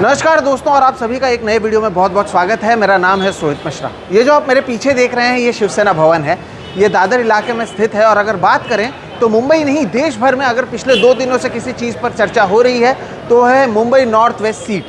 नमस्कार दोस्तों, और आप सभी का एक नए वीडियो में बहुत बहुत स्वागत है। मेरा नाम है सोहित मिश्रा। ये जो आप मेरे पीछे देख रहे हैं ये शिवसेना भवन है। ये दादर इलाके में स्थित है। और अगर बात करें तो मुंबई नहीं, देश भर में अगर पिछले 2 दिनों से किसी चीज़ पर चर्चा हो रही है तो है मुंबई नॉर्थ वेस्ट सीट।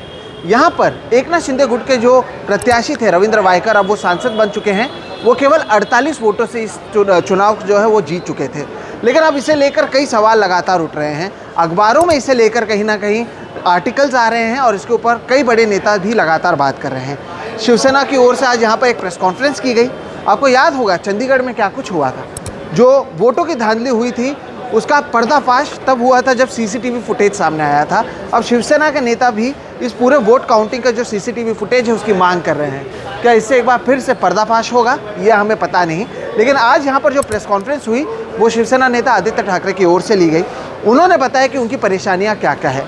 यहाँ पर एकनाथ शिंदे गुट के जो प्रत्याशी थे रविंद्र वायकर, अब वो सांसद बन चुके हैं। वो केवल 48 वोटों से इस चुनाव जो है वो जीत चुके थे। लेकिन अब इसे लेकर कई सवाल लगातार उठ रहे हैं। अखबारों में इसे लेकर कहीं ना कहीं आर्टिकल्स आ रहे हैं और इसके ऊपर कई बड़े नेता भी लगातार बात कर रहे हैं। शिवसेना की ओर से आज यहाँ पर एक प्रेस कॉन्फ्रेंस की गई। आपको याद होगा चंडीगढ़ में क्या कुछ हुआ था। जो वोटों की धांधली हुई थी उसका पर्दाफाश तब हुआ था जब सीसीटीवी फुटेज सामने आया था। अब शिवसेना के नेता भी इस पूरे वोट काउंटिंग का जो सीसीटीवी फुटेज है उसकी मांग कर रहे हैं। क्या इससे एक बार फिर से पर्दाफाश होगा, ये हमें पता नहीं। लेकिन आज यहाँ पर जो प्रेस कॉन्फ्रेंस हुई वो शिवसेना नेता आदित्य ठाकरे की ओर से ली गई। उन्होंने बताया कि उनकी परेशानियाँ क्या क्या है।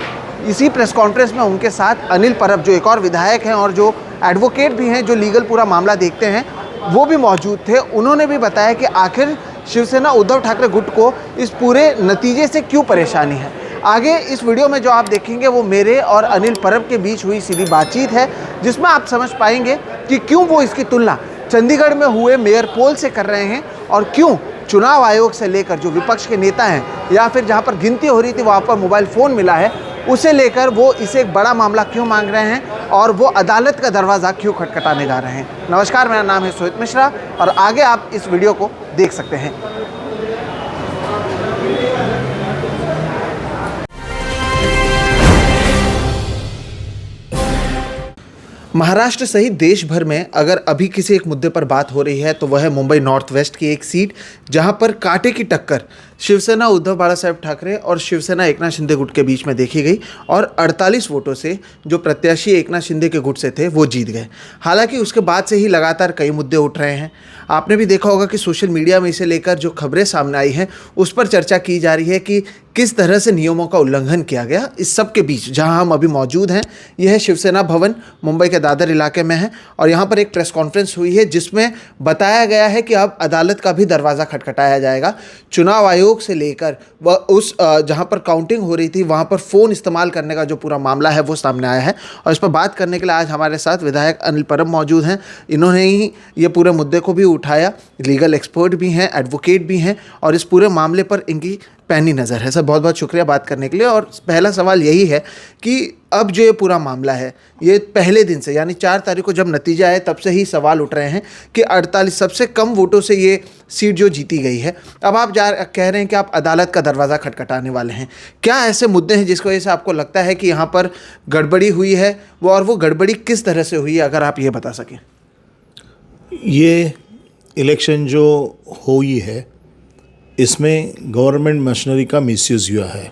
इसी प्रेस कॉन्फ्रेंस में उनके साथ अनिल परब, जो एक और विधायक हैं और जो एडवोकेट भी हैं, जो लीगल पूरा मामला देखते हैं, वो भी मौजूद थे। उन्होंने भी बताया कि आखिर शिवसेना उद्धव ठाकरे गुट को इस पूरे नतीजे से क्यों परेशानी है। आगे इस वीडियो में जो आप देखेंगे वो मेरे और अनिल परब के बीच हुई सीधी बातचीत है, जिसमें आप समझ पाएंगे कि क्यों वो इसकी तुलना चंडीगढ़ में हुए मेयर पोल से कर रहे हैं और क्यों चुनाव आयोग से लेकर जो विपक्ष के नेता हैं या फिर जहां पर गिनती हो रही थी वहां पर मोबाइल फ़ोन मिला है, उसे लेकर वो इसे एक बड़ा मामला क्यों मांग रहे हैं और वो अदालत का दरवाज़ा क्यों खटखटाने जा रहे हैं। नमस्कार, मेरा नाम है सोहित मिश्रा और आगे आप इस वीडियो को देख सकते हैं। महाराष्ट्र सहित देश भर में अगर अभी किसी एक मुद्दे पर बात हो रही है तो वह है मुंबई नॉर्थ वेस्ट की एक सीट, जहां पर कांटे की टक्कर शिवसेना उद्धव बाला साहेब ठाकरे और शिवसेना एकनाथ शिंदे गुट के बीच में देखी गई। और 48 वोटों से जो प्रत्याशी एकनाथ शिंदे के गुट से थे वो जीत गए। हालांकि उसके बाद से ही लगातार कई मुद्दे उठ रहे हैं। आपने भी देखा होगा कि सोशल मीडिया में इसे लेकर जो खबरें सामने आई हैं उस पर चर्चा की जा रही है कि किस तरह से नियमों का उल्लंघन किया गया। इस सब के बीच जहां हम अभी मौजूद हैं, यह है शिवसेना भवन, मुंबई के दादर इलाके में है। और यहाँ पर एक प्रेस कॉन्फ्रेंस हुई है जिसमें बताया गया है कि अब अदालत का भी दरवाज़ा खटखटाया जाएगा। चुनाव आयोग से लेकर वह उस जहाँ पर काउंटिंग हो रही थी वहाँ पर फ़ोन इस्तेमाल करने का जो पूरा मामला है वो सामने आया है। और इस पर बात करने के लिए आज हमारे साथ विधायक अनिल परब मौजूद हैं। इन्होंने ही ये पूरे मुद्दे को भी उठाया। लीगल एक्सपर्ट भी हैं, एडवोकेट भी हैं और इस पूरे मामले पर इनकी पैनी नज़र है। सर, बहुत बहुत शुक्रिया बात करने के लिए। और पहला सवाल यही है कि अब जो ये पूरा मामला है ये पहले दिन से यानी 4 तारीख को जब नतीजा आए तब से ही सवाल उठ रहे हैं कि 48 सबसे कम वोटों से ये सीट जो जीती गई है। अब आप कह रहे हैं कि आप अदालत का दरवाज़ा खटखटाने वाले हैं। क्या ऐसे मुद्दे हैं जिसकी वजह से आपको लगता है कि यहाँ पर गड़बड़ी हुई है और वो गड़बड़ी किस तरह से हुई है, अगर आप ये बता सकें। ये इलेक्शन जो हुई है इसमें गवर्नमेंट मशीनरी का मिसयूज़ हुआ है।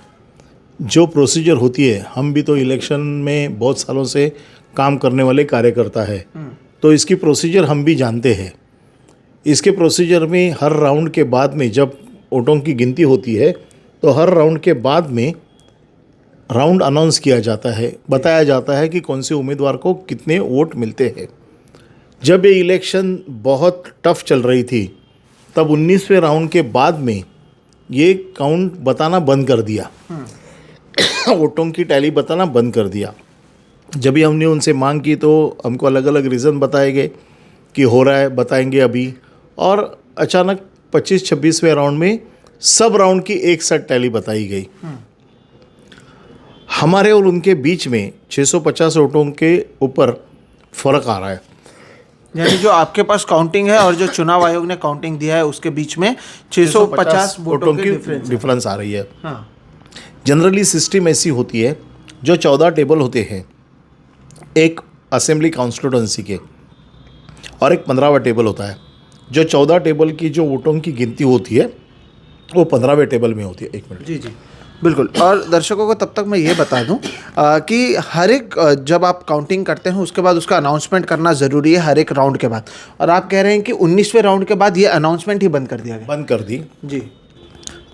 जो प्रोसीजर होती है, हम भी तो इलेक्शन में बहुत सालों से काम करने वाले कार्यकर्ता है, तो इसकी प्रोसीजर हम भी जानते हैं। इसके प्रोसीजर में हर राउंड के बाद में जब वोटों की गिनती होती है तो हर राउंड के बाद में राउंड अनाउंस किया जाता है, बताया जाता है कि कौन से उम्मीदवार को कितने वोट मिलते हैं। जब ये इलेक्शन बहुत टफ चल रही थी तब 19वें राउंड के बाद में ये काउंट बताना बंद कर दिया, वोटों की टैली बताना बंद कर दिया। जब भी हमने उनसे मांग की तो हमको अलग अलग रीज़न बताए गए कि हो रहा है, बताएंगे अभी। और अचानक 25-26वें राउंड में सब राउंड की एक साथ टैली बताई गई। हमारे और उनके बीच में 650 वोटों के ऊपर फ़र्क आ रहा है। यानी जो आपके पास काउंटिंग है और जो चुनाव आयोग ने काउंटिंग दिया है उसके बीच में 650 वोटों की डिफरेंस आ रही है। हाँ। जनरली सिस्टम ऐसी होती है, जो 14 टेबल होते हैं एक असेंबली कॉन्स्टिट्यूंसी के और एक 15वां टेबल होता है। जो 14 टेबल की जो वोटों की गिनती होती है वो 15वें टेबल में होती है। 1 मिनट। जी जी बिल्कुल। और दर्शकों को तब तक मैं ये बता दूं कि हर एक जब आप काउंटिंग करते हैं उसके बाद उसका अनाउंसमेंट करना ज़रूरी है हर एक राउंड के बाद। और आप कह रहे हैं कि 19वें राउंड के बाद ये अनाउंसमेंट ही बंद कर दिया गया। बंद कर दी जी।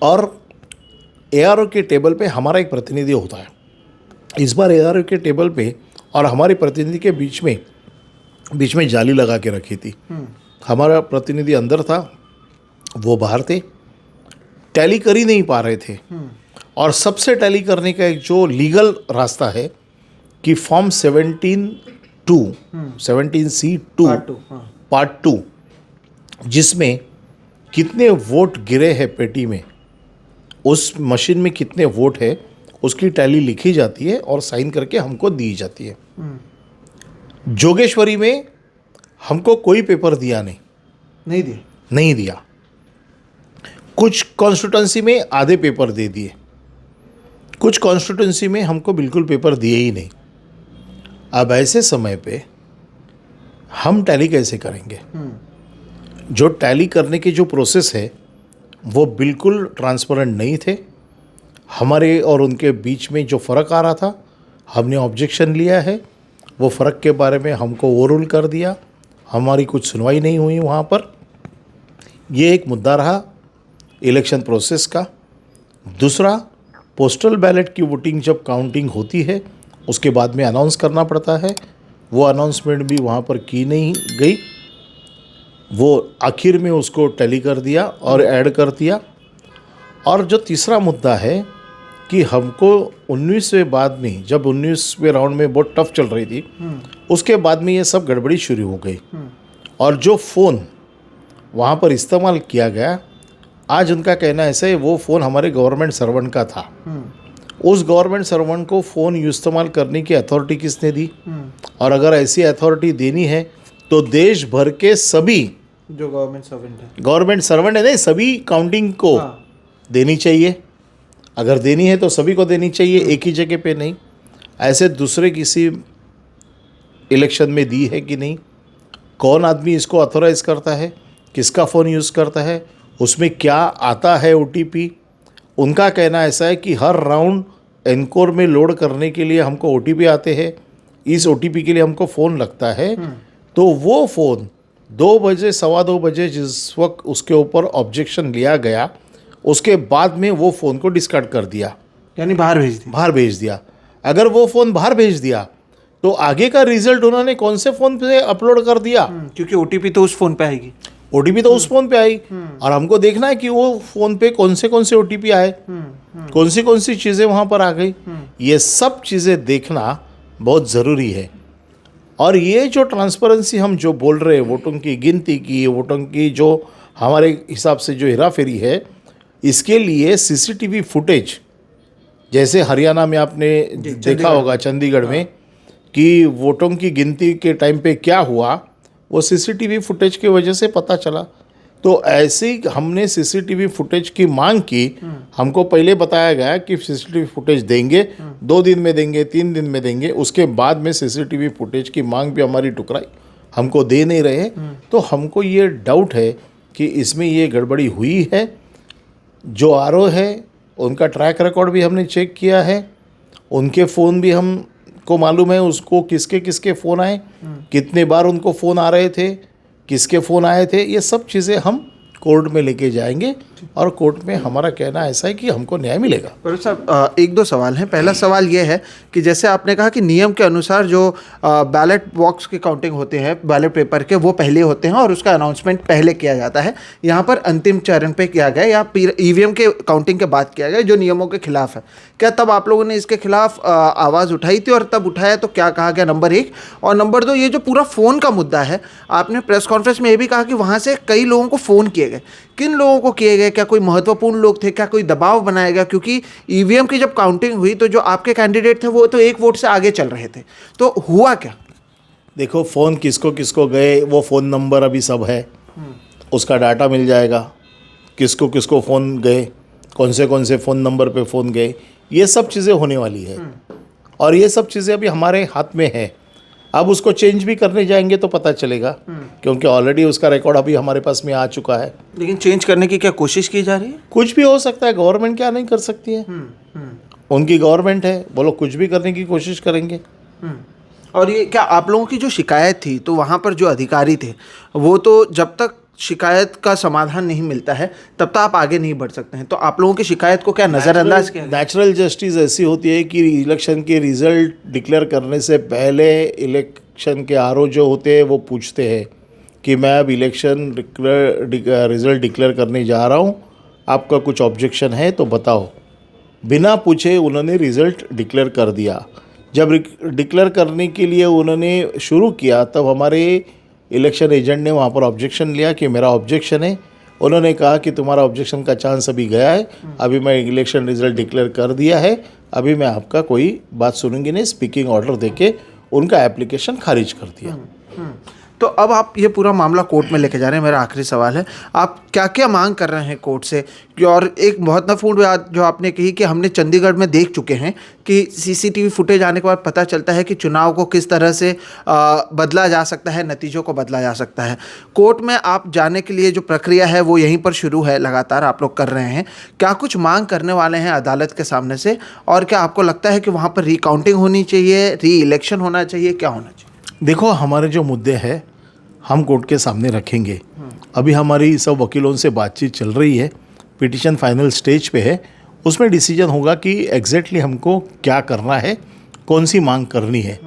और एआरओ के टेबल पे हमारा एक प्रतिनिधि होता है। इस बार एआरओ के टेबल पे और हमारे प्रतिनिधि के बीच में जाली लगा के रखी थी। हमारा प्रतिनिधि अंदर था, वो बाहर थे, टैली कर ही नहीं पा रहे थे। और सबसे टैली करने का एक जो लीगल रास्ता है कि फॉर्म 17C2 पार्ट 2 जिसमें कितने वोट गिरे हैं पेटी में, उस मशीन में कितने वोट है, उसकी टैली लिखी जाती है और साइन करके हमको दी जाती है। जोगेश्वरी में हमको कोई पेपर दिया नहीं दिया। कुछ कॉन्स्टिट्यूंसी में आधे पेपर दे दिए, कुछ कॉन्स्टिट्यूंसी में हमको बिल्कुल पेपर दिए ही नहीं। अब ऐसे समय पे हम टैली कैसे करेंगे? जो टैली करने की जो प्रोसेस है वो बिल्कुल ट्रांसपेरेंट नहीं थे। हमारे और उनके बीच में जो फ़र्क आ रहा था, हमने ऑब्जेक्शन लिया है। वो फ़र्क के बारे में हमको ओवररूल कर दिया, हमारी कुछ सुनवाई नहीं हुई वहाँ पर। ये एक मुद्दा रहा इलेक्शन प्रोसेस का। दूसरा, पोस्टल बैलेट की वोटिंग जब काउंटिंग होती है उसके बाद में अनाउंस करना पड़ता है, वो अनाउंसमेंट भी वहाँ पर की नहीं गई। वो आखिर में उसको टैली कर दिया और ऐड कर दिया। और जो तीसरा मुद्दा है कि हमको 19वें बाद में, जब 19वें राउंड में बहुत टफ चल रही थी, उसके बाद में ये सब गड़बड़ी शुरू हो गई। और जो फ़ोन वहाँ पर इस्तेमाल किया गया, आज उनका कहना ऐसा है वो फ़ोन हमारे गवर्नमेंट सर्वेंट का था। उस गवर्नमेंट सर्वेंट को फ़ोन इस्तेमाल करने की अथॉरिटी किसने दी? और अगर ऐसी अथॉरिटी देनी है तो देश भर के सभी जो गवर्नमेंट सर्वेंट है नहीं, सभी काउंटिंग को देनी चाहिए। अगर देनी है तो सभी को देनी चाहिए, एक ही जगह पे नहीं। ऐसे दूसरे किसी इलेक्शन में दी है कि नहीं? कौन आदमी इसको ऑथोराइज़ करता है, किसका फ़ोन यूज़ करता है, उसमें क्या आता है OTP? उनका कहना ऐसा है कि हर राउंड एनकोर में लोड करने के लिए हमको OTP आते हैं, इस OTP के लिए हमको फ़ोन लगता है। तो वो फ़ोन 2 बजे, 2:15 बजे जिस वक्त उसके ऊपर ऑब्जेक्शन लिया गया, उसके बाद में वो फ़ोन को डिस्कार्ड कर दिया, यानी बाहर भेज दिया। अगर वो फ़ोन बाहर भेज दिया तो आगे का रिजल्ट उन्होंने कौन से फ़ोन पे अपलोड कर दिया? क्योंकि OTP तो उस फ़ोन पे आएगी। OTP तो उस फ़ोन पे आई और हमको देखना है कि वो फ़ोन पे कौन से OTP आए, कौन सी चीज़ें वहाँ पर आ गई। ये सब चीज़ें देखना बहुत ज़रूरी है। और ये जो ट्रांसपेरेंसी हम जो बोल रहे हैं, वोटों की गिनती की, वोटों की जो हमारे हिसाब से जो हेराफेरी है, इसके लिए CCTV फुटेज, जैसे हरियाणा में आपने देखा होगा चंडीगढ़ में कि वोटों की गिनती के टाइम पे क्या हुआ, वो CCTV फुटेज की वजह से पता चला। तो ऐसे ही हमने CCTV फुटेज की मांग की। हमको पहले बताया गया कि CCTV फुटेज देंगे, 2 दिन में देंगे, 3 दिन में देंगे। उसके बाद में CCTV फुटेज की मांग भी हमारी टुकराई, हमको दे नहीं रहे। तो हमको ये डाउट है कि इसमें ये गड़बड़ी हुई है। जो RO है उनका ट्रैक रिकॉर्ड भी हमने चेक किया है, उनके फ़ोन भी हमको मालूम है उसको किसके फ़ोन आए, कितने बार उनको फ़ोन आ रहे थे, किसके फ़ोन आए थे। ये सब चीज़ें हम कोर्ट में लेके जाएंगे और कोर्ट में हमारा कहना ऐसा है कि हमको न्याय मिलेगा। पर साहब 1-2 सवाल हैं। पहला सवाल ये है कि जैसे आपने कहा कि नियम के अनुसार जो बैलेट बॉक्स की काउंटिंग होते हैं, बैलेट पेपर के, वो पहले होते हैं और उसका अनाउंसमेंट पहले किया जाता है। यहाँ पर अंतिम चरण पे किया गया या EVM के काउंटिंग के बाद किया गया, जो नियमों के खिलाफ है। क्या तब आप लोगों ने इसके खिलाफ आवाज़ उठाई थी? और तब उठाया तो क्या कहा गया? नंबर 1। और नंबर 2, ये जो पूरा फ़ोन का मुद्दा है, आपने प्रेस कॉन्फ्रेंस में ये भी कहा कि वहाँ से कई लोगों को फ़ोन किए गए। किन लोगों को किए गए? क्या कोई महत्वपूर्ण लोग थे? क्या कोई दबाव बनाया गया? क्योंकि EVM की जब काउंटिंग हुई तो जो आपके कैंडिडेट थे वो तो 1 वोट से आगे चल रहे थे, तो हुआ क्या? देखो, फ़ोन किसको गए, वो फ़ोन नंबर अभी सब है, उसका डाटा मिल जाएगा। किसको फ़ोन गए, कौन से फ़ोन नंबर पे फ़ोन गए, ये सब चीज़ें होने वाली है। और ये सब चीज़ें अभी हमारे हाथ में है। अब उसको चेंज भी करने जाएंगे तो पता चलेगा, क्योंकि ऑलरेडी उसका रिकॉर्ड अभी हमारे पास में आ चुका है। लेकिन चेंज करने की क्या कोशिश की जा रही है? कुछ भी हो सकता है, गवर्नमेंट क्या नहीं कर सकती है। उनकी गवर्नमेंट है, वो लोग कुछ भी करने की कोशिश करेंगे। और ये क्या आप लोगों की जो शिकायत थी, तो वहाँ पर जो अधिकारी थे वो तो जब तक शिकायत का समाधान नहीं मिलता है तब तक आप आगे नहीं बढ़ सकते हैं, तो आप लोगों की शिकायत को क्या नज़रअंदाज किया? नेचुरल जस्टिस ऐसी होती है कि इलेक्शन के रिजल्ट डिक्लेयर करने से पहले इलेक्शन के RO जो होते हैं वो पूछते हैं कि मैं अब इलेक्शन रिजल्ट डिक्लेयर करने जा रहा हूँ, आपका कुछ ऑब्जेक्शन है तो बताओ। बिना पूछे उन्होंने रिज़ल्ट डिक्लेयर कर दिया। जब डिक्लेयर करने के लिए उन्होंने शुरू किया तब हमारे इलेक्शन एजेंट ने वहाँ पर ऑब्जेक्शन लिया कि मेरा ऑब्जेक्शन है। उन्होंने कहा कि तुम्हारा ऑब्जेक्शन का चांस अभी गया है, अभी मैं इलेक्शन रिजल्ट डिक्लेयर कर दिया है, अभी मैं आपका कोई बात सुनूंगी नहीं। स्पीकिंग ऑर्डर देके उनका एप्लीकेशन खारिज कर दिया। तो अब आप ये पूरा मामला कोर्ट में लेके जा रहे हैं। मेरा आखिरी सवाल है, आप क्या क्या मांग कर रहे हैं कोर्ट से? और एक महत्वपूर्ण बात जो आपने कही कि हमने चंडीगढ़ में देख चुके हैं कि सीसीटीवी फुटेज आने के बाद पता चलता है कि चुनाव को किस तरह से बदला जा सकता है, नतीजों को बदला जा सकता है। कोर्ट में आप जाने के लिए जो प्रक्रिया है वो यहीं पर शुरू है, लगातार आप लोग कर रहे हैं। क्या कुछ मांग करने वाले हैं अदालत के सामने से? और क्या आपको लगता है कि वहाँ पर रिकाउंटिंग होनी चाहिए, री इलेक्शन होना चाहिए, क्या होना चाहिए? देखो, हमारे जो मुद्दे हैं हम कोर्ट के सामने रखेंगे। अभी हमारी सब वकीलों से बातचीत चल रही है, पिटीशन फाइनल स्टेज पे है। उसमें डिसीजन होगा कि एग्जैक्टली हमको क्या करना है, कौन सी मांग करनी है।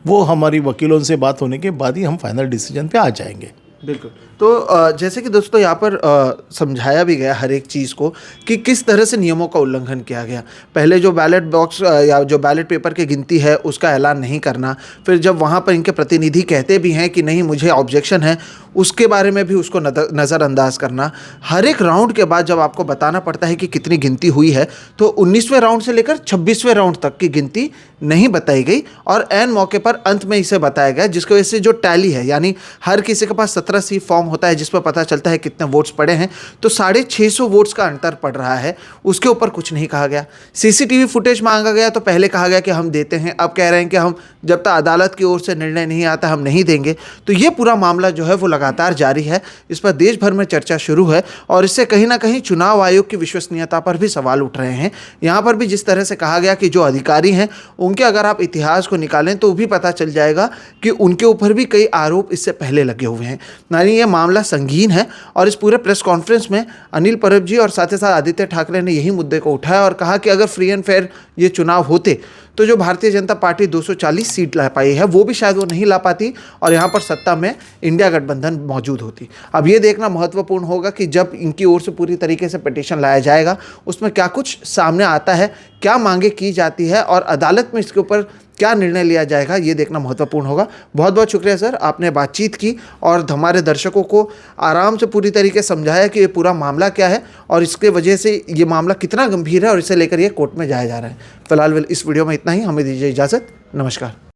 वो हमारी वकीलों से बात होने के बाद ही हम फाइनल डिसीजन पे आ जाएंगे। बिल्कुल। तो जैसे कि दोस्तों यहाँ पर समझाया भी गया हर एक चीज़ को कि किस तरह से नियमों का उल्लंघन किया गया। पहले जो बैलेट बॉक्स या जो बैलेट पेपर की गिनती है उसका ऐलान नहीं करना, फिर जब वहाँ पर इनके प्रतिनिधि कहते भी हैं कि नहीं मुझे ऑब्जेक्शन है, उसके बारे में भी उसको नज़रअंदाज करना। हर एक राउंड के बाद जब आपको बताना पड़ता है कि कितनी गिनती हुई है, तो 19वें राउंड से लेकर 26वें राउंड तक की गिनती नहीं बताई गई और ऐन मौके पर अंत में इसे बताया गया, जिसकी वजह से जो टैली है, यानी हर किसी के पास 17 सी फॉर्म होता है जिस पर पता चलता है कितने वोट्स पड़े हैं, तो 650 वोट्स का अंतर पड़ रहा है। उसके ऊपर कुछ नहीं कहा गया। सीसीटीवी फुटेज मांगा गया तो पहले कहा गया कि हम देते हैं, अब कह रहे हैं कि हम जब तक अदालत की ओर से निर्णय नहीं आता हम नहीं देंगे। तो ये पूरा मामला जो है वो लगातार जारी है। इस पर देश भर में चर्चा शुरू है और इससे कहीं ना कहीं चुनाव आयोग की विश्वसनीयता पर भी सवाल उठ रहे हैं। यहाँ पर भी जिस तरह से कहा गया कि जो अधिकारी हैं उनके अगर आप इतिहास को निकालें तो भी पता चल जाएगा कि उनके ऊपर भी कई आरोप इससे पहले लगे हुए हैं। यानी ये मामला संगीन है और इस पूरे प्रेस कॉन्फ्रेंस में अनिल परब जी और साथ ही साथ आदित्य ठाकरे ने यही मुद्दे को उठाया और कहा कि अगर फ्री एंड फेयर ये चुनाव होते तो जो भारतीय जनता पार्टी 240 सीट ला पाई है वो भी शायद वो नहीं ला पाती और यहाँ पर सत्ता में इंडिया गठबंधन मौजूद होती। अब ये देखना महत्वपूर्ण होगा कि जब इनकी ओर से पूरी तरीके से पिटीशन लाया जाएगा उसमें क्या कुछ सामने आता है, क्या मांगे की जाती है और अदालत में इसके ऊपर क्या निर्णय लिया जाएगा, ये देखना महत्वपूर्ण होगा। बहुत बहुत शुक्रिया सर, आपने बातचीत की और हमारे दर्शकों को आराम से पूरी तरीके से समझाया कि ये पूरा मामला क्या है और इसके वजह से ये मामला कितना गंभीर है और इसे लेकर ये कोर्ट में जाया जा रहा है। फिलहाल इस वीडियो में इतना ही, हमें दीजिए इजाज़त। नमस्कार।